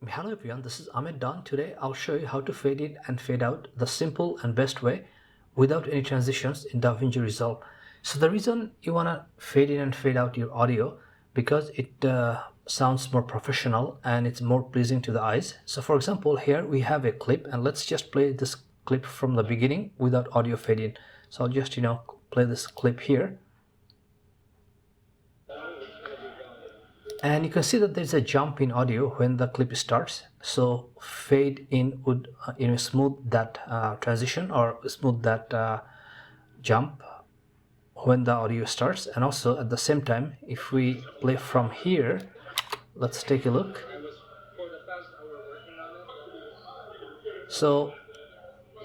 Hello everyone, this is Ahmed Don. Today I'll show you how to fade in and fade out the simple and best way without any transitions in DaVinci Resolve. So the reason you want to fade in and fade out your audio because it sounds more professional and it's more pleasing to the eyes. So for example, here we have a clip and let's just play this clip from the beginning without audio fade in. So I'll just play this clip here. And you can see that there's a jump in audio when the clip starts. So fade in would smooth that transition or smooth that jump when the audio starts. And also at the same time, if we play from here, let's take a look. So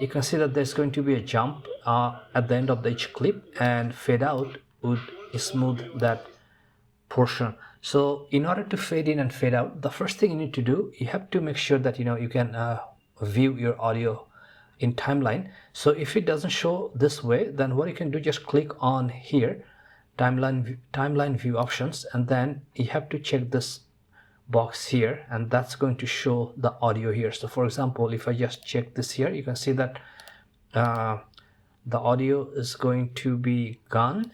you can see that there's going to be a jump at the end of each clip, and fade out would smooth that portion. So in order to fade in and fade out, the first thing you need to do, you have to make sure that you can view your audio in timeline. So if it doesn't show this way, then what you can do, just click on here, timeline view options, and then you have to check this box here, and that's going to show the audio here. So for example, if I just check this here, you can see that the audio is going to be gone.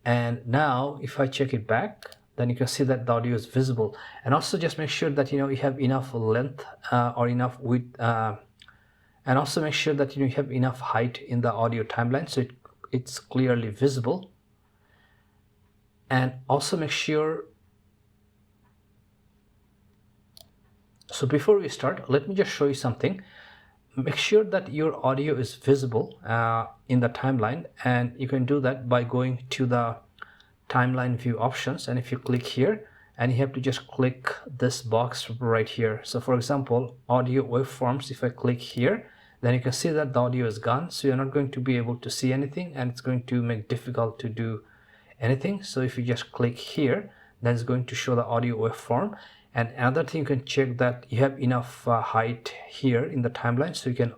And now if I check it back, then you can see that the audio is visible. And also just make sure that you have enough length or enough width, and also make sure that you have enough height in the audio timeline so it's clearly visible. And also make sure, so before we start, let me just show you something. Make sure that your audio is visible in the timeline, and you can do that by going to the timeline view options, and if you click here, and you have to just click this box right here. So for example, audio waveforms, if I click here, then you can see that the audio is gone, so you're not going to be able to see anything, and it's going to make difficult to do anything. So if you just click here, then it's going to show the audio waveform. And another thing, you can check that you have enough height here in the timeline so you can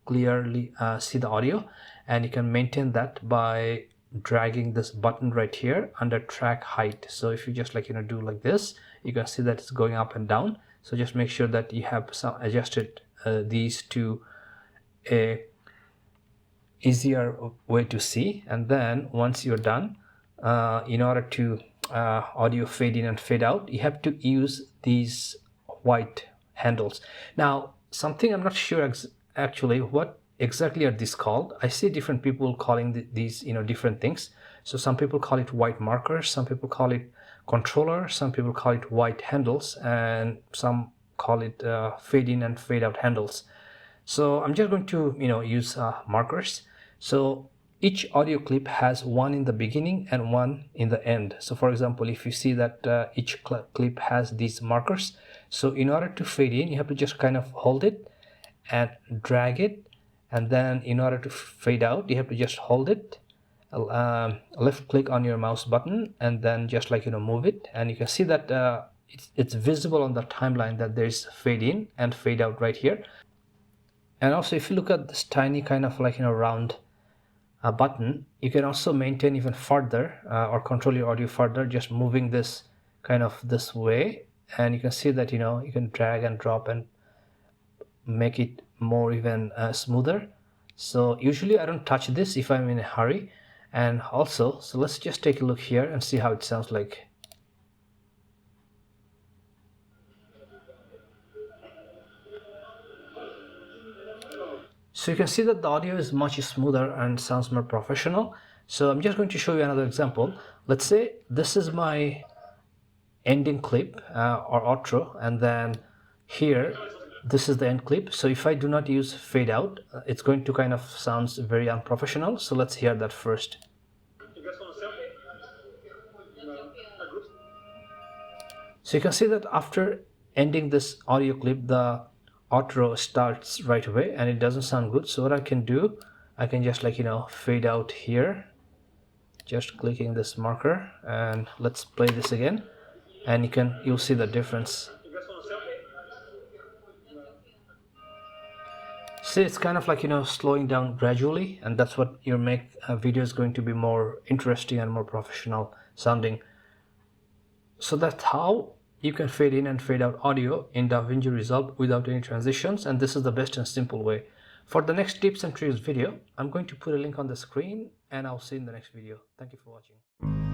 clearly see the audio, and you can maintain that by dragging this button right here under track height. So if you just do like this, you can see that it's going up and down. So just make sure that you have adjusted these to a easier way to see. And then once you're done, in order to audio fade in and fade out, you have to use these white handles. Now something I'm not sure actually what exactly are these called. I see different people calling these different things. So some people call it white markers, some people call it controller, some people call it white handles, and some call it fade in and fade out handles. So I'm just going to use markers. So each audio clip has one in the beginning and one in the end. So for example, if you see that each clip has these markers, so in order to fade in, you have to just kind of hold it and drag it, and then in order to fade out, you have to just hold it, left click on your mouse button, and then just move it, and you can see that it's visible on the timeline that there's fade in and fade out right here. And also if you look at this tiny kind of round button, you can also maintain even further or control your audio further, just moving this kind of this way, and you can see that you can drag and drop and make it more even smoother. So usually I don't touch this if I'm in a hurry. And also, so let's just take a look here and see how it sounds like. So you can see that the audio is much smoother and sounds more professional. So I'm just going to show you another example. Let's say this is my ending clip or outro, and then here this is the end clip. So if I do not use fade out, it's going to kind of sounds very unprofessional. So let's hear that first. So you can see that after ending this audio clip, the outro starts right away and it doesn't sound good. So what I can do, I can just fade out here, just clicking this marker, and let's play this again, and you'll see the difference. See, it's kind of slowing down gradually, and that's what your video is going to be more interesting and more professional sounding. So that's how you can fade in and fade out audio in DaVinci Resolve without any transitions, and this is the best and simple way. For the next tips and tricks video, I'm going to put a link on the screen, and I'll see you in the next video. Thank you for watching.